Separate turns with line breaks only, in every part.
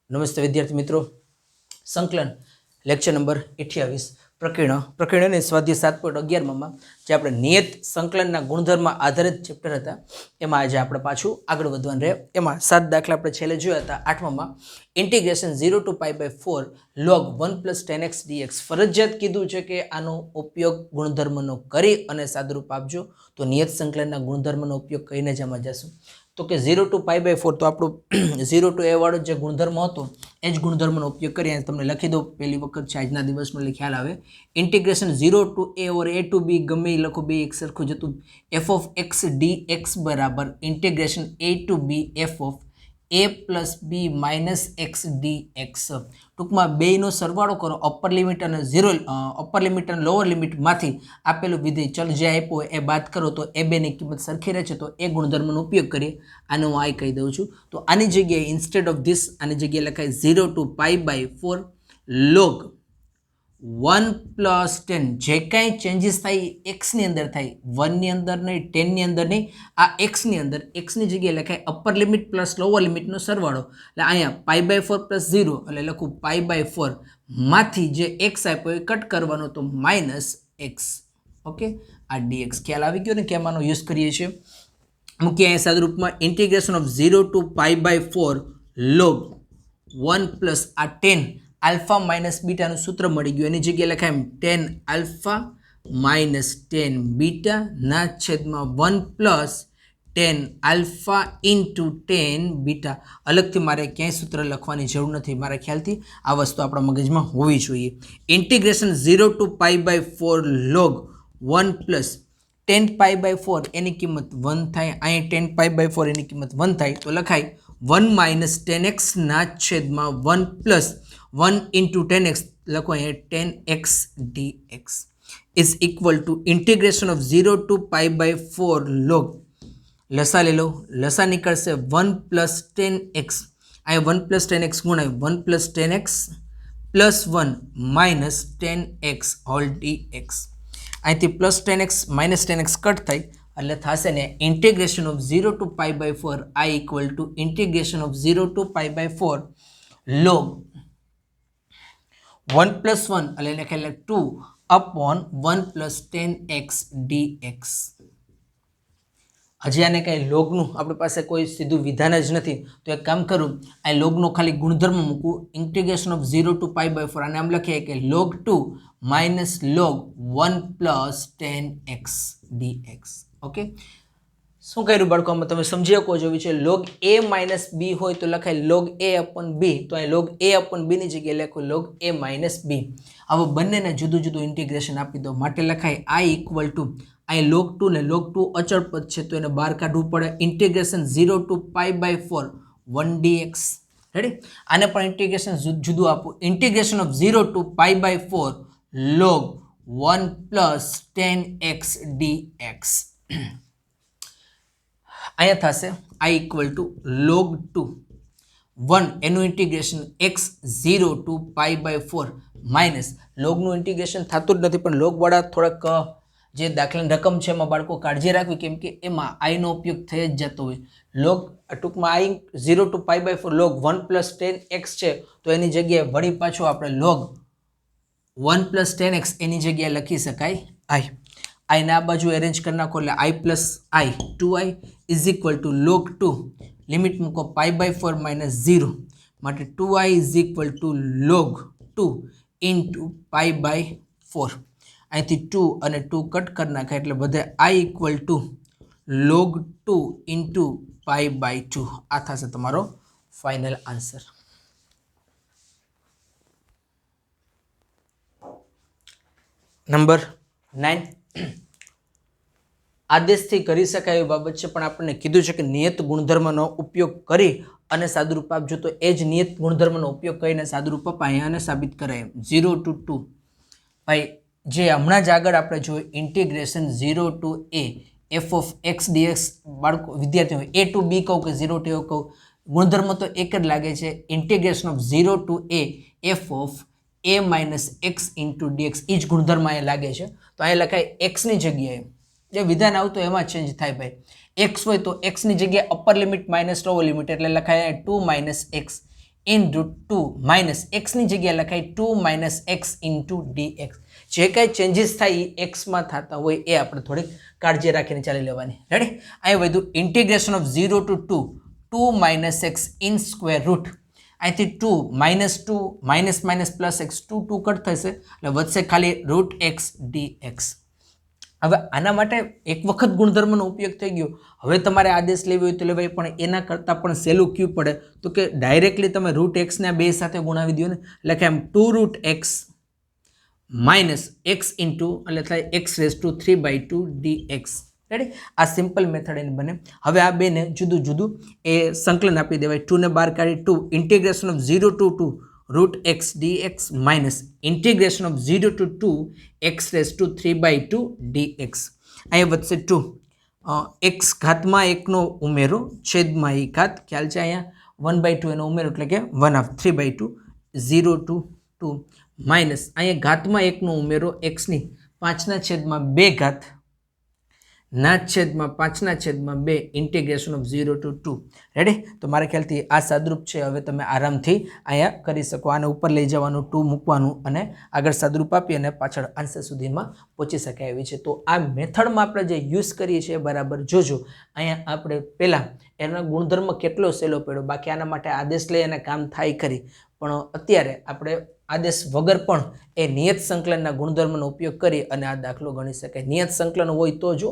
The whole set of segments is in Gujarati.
નમસ્તે વિદ્યાર્થી મિત્રો, સંકલન લેક્ચર નંબર 28 પ્રકરણ અને સ્વાધ્યાય 7.11માં જે આપણે નિયત સંકલનના ગુણધર્મ આધારિત ચેપ્ટર હતા એમાં આજે આપણે પાછું આગળ વધવાનું રહે. એમાં 7 દાખલા આપણે છેલ્લે જોયા હતા. 8માં integration 0 to pi by 4 log 1 plus 10x dx ફરજિયાત કીધું છે કે આનો ઉપયોગ ગુણધર્મનો કરી અને સાદુરૂપ આપજો. તો નિયત સંકલનના ગુણધર્મનો ઉપયોગ કરીને જ આમાં જશું. તો કે 0 to pi by 4 તો આપણું 0 to a વાળો જે ગુણધર્મ હતો એ જ ગુણધર્મનો ઉપયોગ કરી અને તમને લખી દો. પહેલી વખત છે આજના દિવસનો એટલે ખ્યાલ આવે. Integration 0 to a or a to b ગમે એ લખો, બે એક સરખું જતું. f of x dx બરાબર integration a to b f of a plus b minus x dx. ટૂંકમાં બેયનો સરવાળો કરો. અપર લિમિટ અને અપર લિમિટ અને લોઅર લિમિટમાંથી આપેલું વિધેય ચલ જે આપ્યો એ બાદ કરો તો એ બેની કિંમત સરખી રહે છે. તો એ ગુણધર્મનો ઉપયોગ કરીએ. આને હું આ કહી દઉં છું. તો આની જગ્યાએ ઇન્સ્ટેડ ઓફ ધીસ આની જગ્યાએ લખાય 0 to pi by 4 log 1 plus 10. જે કાંઈ ચેન્જીસ થાય એક્સની અંદર થાય, 1ની અંદર નહીં, 10ની અંદર નહીં, આ એક્સની અંદર. એક્સની જગ્યાએ લખાય અપર લિમિટ પ્લસ લોઅર લિમિટનો સરવાળો. એટલે અહીંયા પાઈ બાય 4 પ્લસ 0 એટલે લખું પાઈ બાય 4 માંથી જે એક્સ આપ્યો એ કટ કરવાનો તો માઇનસ એક્સ. ઓકે, આ ડીએક્સ ખ્યાલ આવી ગયો ને કે આનો યુઝ કરીએ છીએ. મૂકીએ અહીંયા સાદુરૂપમાં integration of 0 to pi by 4 log 1 plus આ 10 આલ્ફા માઇનસ બીટાનું સૂત્ર મળી ગયું. એની જગ્યાએ લખાય 10 આલ્ફા માઇનસ 10 બીટા ના છેદમાં 1 પ્લસ 10 આલ્ફા ઇન્ટુ 10 બીટા. અલગથી મારે ક્યાંય સૂત્ર લખવાની જરૂર નથી. મારા ખ્યાલથી આ વસ્તુ આપણા મગજમાં હોવી જોઈએ. Integration 0 to pi by 4 log 1 plus 10 pi by 4 એની કિંમત 1 થાય. અહીંયા 10 pi by 4 એની કિંમત 1 થાય તો લખાય 1 માઇનસ 10x ના છેદમાં 1 પ્લસ 1 ઇન્ટુ 10x લખો અહીંયા 10x dx is equal to integration of 0 to pi by 4 log લસા લઈ લો. લસા નીકળશે 1 પ્લસ 10x. અહીંયા 1 પ્લસ 10x ગુણાય 1 plus 10x plus 1 minus 10x whole dx. અહીંથી plus 10x minus 10x cut થાય એટલે થશે ને integration of 0 to pi by 4 i equal to integration of 0 to pi by 4 log 1 plus 1 એટલે લખેલા 2 upon 1 plus 10x dx. હજી આને કાંઈ લોગનું આપણી પાસે કોઈ સીધું વિધાન જ નથી તો એક કામ કરું, આ લોગનો ખાલી ગુણધર્મ મૂકું. Integration of 0 to pi by 4 આને આમ લખીએ કે log 2 minus log 1 plus 10x dx. Okay, શું કર્યું બાળકો? આમાં તમે સમજી શકો છો છે log a minus b હોય તો લખાય log a upon b. તો અહીં log a upon b ની જગ્યાએ લખો log a minus b. હવે બંનેને જુદું જુદું ઇન્ટિગ્રેશન આપી દો માટે લખાય i ઇક્વલ ટુ અહીં log 2 ને log 2 અચળ પદ છે તો એને બહાર કાઢવું પડે. Integration 0 to pi by 4 1 dx. Ready? આને પણ ઇન્ટિગ્રેશન જુદું આપું. Integration of 0 to pi by 4 log 1 plus 10x dx. અહીંયા થશે i ઇક્વલ ટુ log 2 1 એનું integration x 0 to pi by 4 minus લોગનું ઇન્ટિગ્રેશન થતું જ નથી પણ લોગવાળા થોડાક જે દાખલાની રકમ છે એમાં બાળકો કાળજી રાખવી કેમ કે એમાં આઈનો ઉપયોગ થઈ જ જતો હોય. લોગ ટૂંકમાં આઈ 0 to pi by 4 log 1 plus 10x છે તો એની જગ્યાએ વળી પાછો આપણે log 1 plus 10x એની જગ્યાએ લખી શકાય i. આઈને આ બાજુ એરેન્જ કરી નાખો એટલે i plus i 2i is equal to log 2 limit મૂકો pi by 4 માઇનસ 0 માટે 2i is equal to log 2 into pi by 4. અહીંથી 2 અને 2 કટ કરી નાખાય એટલે બધે i equal two log 2 into pi by 2. આ થશે તમારો ફાઇનલ આન્સર. નંબર 9 આદેશથી કરી શકાય એવી બાબત છે પણ આપણને કીધું છે કે નિયત ગુણધર્મનો ઉપયોગ કરી અને સાદુરૂપ આપજો તો એ જ નિયત ગુણધર્મનો ઉપયોગ કરીને સાદુરૂપ અપાય અને સાબિત કરાય. 0 to 2 ભાઈ જે હમણાં જ આગળ આપણે જોયું integration 0 to a f of x dx. બાળકો વિદ્યાર્થીઓ a to b કહું કે 0 to a કહું ગુણધર્મ તો એક જ લાગે છે. Integration of 0 to a f of a minus x into dx એ જ ગુણધર્મ અહીંયા લાગે છે તો અહીંયા લખાય x ની જગ્યાએ જે વિધાન આવતું એમાં ચેન્જ થાય ભાઈ. x હોય તો x ની જગ્યાએ upper limit minus lower limit એટલે લખાય 2 minus x √2 માઇનસ એક્સની જગ્યાએ લખાય 2 માઇનસ એક્સ ઇન્ટુ ડીએક્સ. જે કાંઈ ચેન્જીસ થાય એ એક્સમાં થતા હોય એ આપણે થોડીક કાળજી રાખીને ચાલી લેવાની. રેડી? અહીં વધુ integration of 0 to 2 2 minus x in square root. અહીંથી 2 minus 2 minus minus plus x 2 2 cut થશે એટલે વધશે ખાલી √x dx. હવે આના માટે એક વખત ગુણધર્મનો ઉપયોગ થઈ ગયો. હવે તમારે આદેશ લેવો હોય તો લેવાય, પણ એના કરતાં પણ સહેલું કયું પડે તો કે ડાયરેક્ટલી તમે √x ને બે સાથે ગુણાવી દો ને, એટલે કે આમ 2√x માઇનસ એક્સ ઇન્ટુ એટલે થાય x⁵3/2 dx. રેડી? આ સિમ્પલ મેથડ એને બને. હવે આ બેને જુદું જુદું એ સંકલન આપી દેવાય. 2 ને બહાર કાઢી 2 integration of 0 to 2 √x dx minus integration of 0 to 2 x⁵3/2 dx. અહીંયા વધશે 2 x ઘાતમાં 1નો ઉમેરો છેદમાં એ ઘાત, ખ્યાલ છે અહીંયા 1/2 એનો ઉમેરો એટલે કે 1/2 3/2 0 to 2 માઇનસ અહીંયા ઘાતમાં 1નો ઉમેરો xની 5/2 ઘાત ના છેદમાં 5/2 ઇન્ટિગ્રેશન ઓફ 0 to 2. રેડી? તો મારા ખ્યાલથી આ સાદરૂપ છે. હવે તમે આરામથી અહીંયા કરી શકો. આને ઉપર લઈ જવાનું, 2 મૂકવાનું અને આગળ સાદરૂપ આપી અને પાછળ આન્સર સુધીમાં પહોંચી શકાય એવી છે. તો આ મેથડમાં આપણે જે યુઝ કરીએ છીએ બરાબર જોજો. અહીંયા આપણે પહેલાં એનો ગુણધર્મ કેટલો સહેલો પડ્યો, બાકી આના માટે આદેશ લઈ અને કામ થાય કરી, પણ અત્યારે આપણે આદેશ વગર પણ એ નિયત સંકલનના ગુણધર્મનો ઉપયોગ કરી અને આ દાખલો ગણી શકાય. નિયત સંકલન હોય તો જો,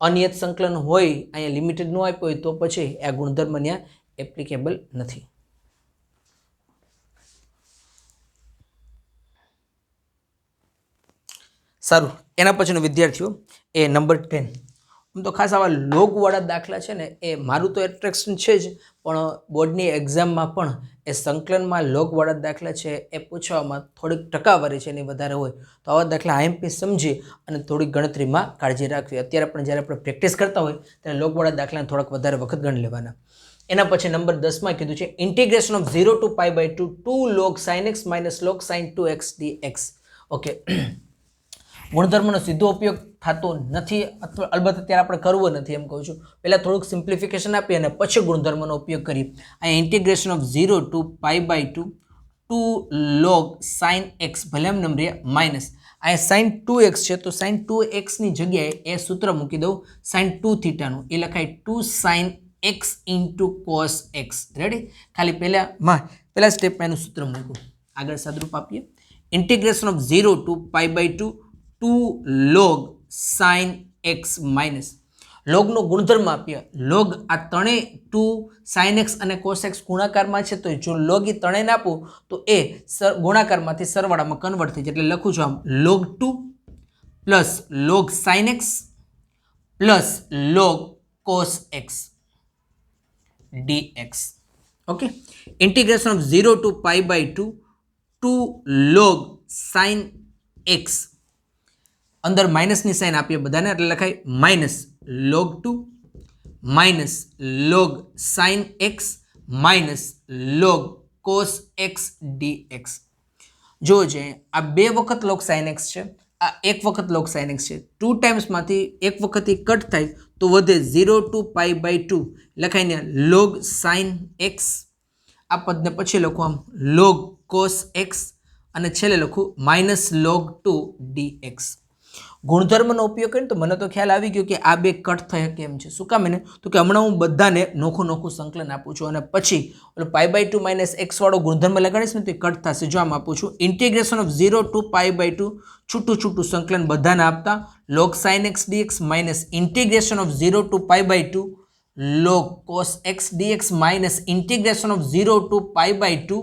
અનિયત સંકલન હોય અહીંયા લિમિટેડ ન આપ્યો હોય તો પછી આ ગુણધર્મ ત્યાં એપ્લિકેબલ નથી. સારું, એના પછીનો વિદ્યાર્થીઓ એ નંબર 10. આમ તો ખાસ આવા લોગવાળા દાખલા છે ને એ મારું તો એટ્રેક્શન છે જ, પણ બોર્ડની એક્ઝામમાં પણ એ સંકલનમાં લોગવાળા દાખલા છે એ પૂછવામાં થોડીક ટકાવારી છે એની વધારે હોય. તો આવા દાખલા આઈએમપી સમજી અને થોડીક ગણતરીમાં કાળજી રાખવી. અત્યારે પણ જ્યારે આપણે પ્રેક્ટિસ કરતા હોય ત્યારે લોગવાળા દાખલાને થોડાક વધારે વખત ગણી લેવાના. એના પછી નંબર 10માં કીધું છે integration of 0 to π/2 2 log sin x minus log sin 2x dx. Okay, ગુણધર્મનો સીધો ઉપયોગ થતો નથી, અથવા અલબત્ત અત્યારે આપણે કરવો નથી એમ કહું છું. પહેલાં થોડુંક સિમ્પ્લિફિકેશન આપી અને પછી ગુણધર્મનો ઉપયોગ કરી. અહીંયા integration of 0 to π/2 2 log sin x ભલે એમ નંબર માઇનસ અહીંયા sin 2x છે તો sin 2x ની જગ્યાએ એ સૂત્ર મૂકી દઉં sin 2θ નું, એ લખાય 2 sin x into cos x. Ready? ખાલી પહેલા સ્ટેપમાં એનું સૂત્ર મૂકું. આગળ સાદરૂપ આપીએ. Integration of 0 to π/2 2 log sin x minus લોગનો ગુણધર્મ આપીએ. લોગ આ ત્રણેય 2 sin x અને cos x ગુણાકારમાં છે, તો જો લોગ એ ત્રણેયને આપું તો એ ગુણાકારમાંથી સરવાળામાં કન્વર્ટ થઈ જાય. એટલે લખું છું આમ log 2 plus log sin x plus log cos x dx. Okay, integration of 0 to π/2 2 log sin x, અંદર માઇનસની સાઇન આપીએ બધાને એટલે લખાય minus log 2 minus log sin x minus log cos x dx. જો છે આ 2 વખત log sin x છે, આ 1 વખત log sin x છે. 2 ટાઈમ્સમાંથી 1 વખતથી કટ થાય તો વધે 0 to π/2 લખાઈને log sin x, આ પદને પછી લખું આમ log cos x અને છેલ્લે લખું માઇનસ log 2 dx. ગુણધર્મનો ઉપયોગ કરીને તો મને તો ખ્યાલ આવી ગયો કે આ બે કટ થઈ કેમ છે. શું કામ એને? તો કે હમણાં હું બધાને નોખું સંકલન આપું છું અને પછી π/2 માઇનસ x વાળો ગુણધર્મ લગાડીશ ને તો એ કટ થશે. જો આમ આપું છું ઇન્ટિગ્રેશન ઓફ 0 to π/2 છૂટું સંકલન બધાને આપતા log sin x dx minus integration of 0 to π/2 log cos x dx minus integration of 0 to π/2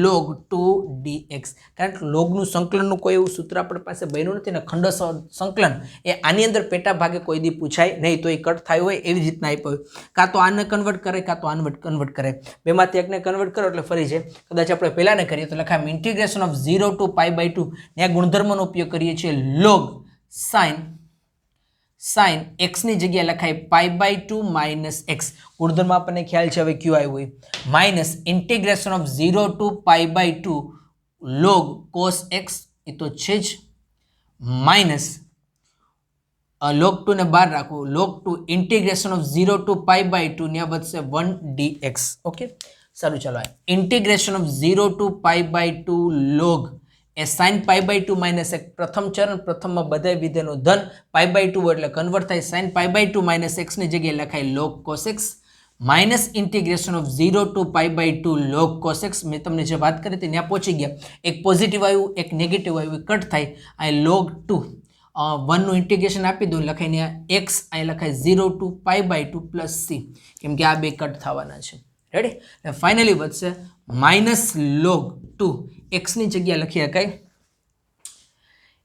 log 2 dx. કારણ કે લોગનું સંકલનનું કોઈ એવું સૂત્ર આપણી પાસે બન્યું નથી ને ખંડ સંકલન એ આની અંદર પેટા ભાગે કોઈ દી પૂછાય નહીં, તો એ કટ થાય હોય એવી રીતના આપ્યો હોય. કાં તો આને કન્વર્ટ કરે કાં તો આને કન્વર્ટ કરે, બેમાંથી એકને કન્વર્ટ કરો એટલે ફરી જાય. કદાચ આપણે પહેલાને કરીએ તો લખાય ઇન્ટિગ્રેશન ઓફ 0 to π/2 ને ગુણધર્મનો ઉપયોગ કરીએ છીએ log sin x ની જગ્યાએ લખાય π/2 માઇનસ x. ગુણધર્મ આપણને ખ્યાલ છે હવે ક્યુ આવ્યું હોય minus integration of 0 to π/2 log cos x, એ તો છે જ, માઇનસ log 2 ને બહાર રાખવું log 2 ઇન્ટિગ્રેશન ઓફ 0 to π/2 ને વધશે 1 dx. ઓકે, સારું ચાલો integration of 0 to pi by 2 log એ સાઇન પાઈ બાય 2 માઇનસ 1 પ્રથમ ચરણ પ્રથમમાં બધા વિધેયનો ધન પાઈ બાય 2 એટલે કન્વર્ટ થાય સાઇન પાઈ બાય 2 માઇનસ એક્સની જગ્યાએ લખાય log cos x minus integration of 0 to pi by 2 log cos x મેં તમને જે વાત કરી હતી ત્યાં પહોંચી ગયા એક પોઝિટિવ આવ્યું એક નેગેટિવ આવ્યું કટ થાય અહીં લોગ 2 1નું ઇન્ટિગ્રેશન આપી દઉં લખાઈને એક્સ અહીં લખાય 0 to pi by 2 plus C કેમ કે આ બે કટ થવાના છે રેડી એટલે ફાઇનલી વધશે માઇનસ લોગ 2 એક્સની જગ્યાએ લખી શકાય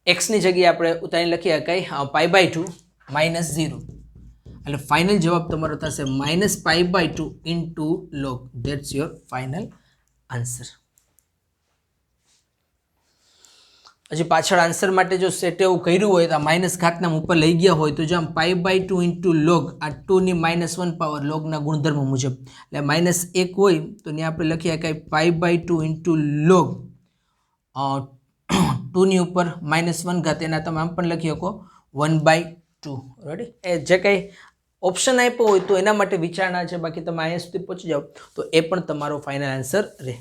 એક્સની જગ્યાએ આપણે ઉતારી લખી શકાય પાઈ બાય 2 માઇનસ 0 એટલે ફાઇનલ જવાબ તમારો થશે minus pi by 2 into log that's your final answer હજી પાછળ આન્સર માટે જો સેટ એવું કર્યું હોય તો આ માઇનસ ઘાતના ઉપર લઈ ગયા હોય તો જો આમ પાઈ બાય 2 ઇન્ટુ લોગ આ 2ની -1 પાવર લોગના ગુણધર્મ મુજબ એટલે -1 હોય તો ત્યાં આપણે લખી શકાય પાઈ બાય 2 ઇન્ટુ લોગ 2ની ઉપર -1 ઘાત એના તમે આમ પણ લખી શકો 1/2 રેડી એ જે કંઈ ઓપ્શન આપ્યો હોય તો એના માટે વિચારણા છે બાકી તમે અહીંયા સુધી પહોંચી જાઓ તો એ પણ તમારો ફાઇનલ આન્સર રહે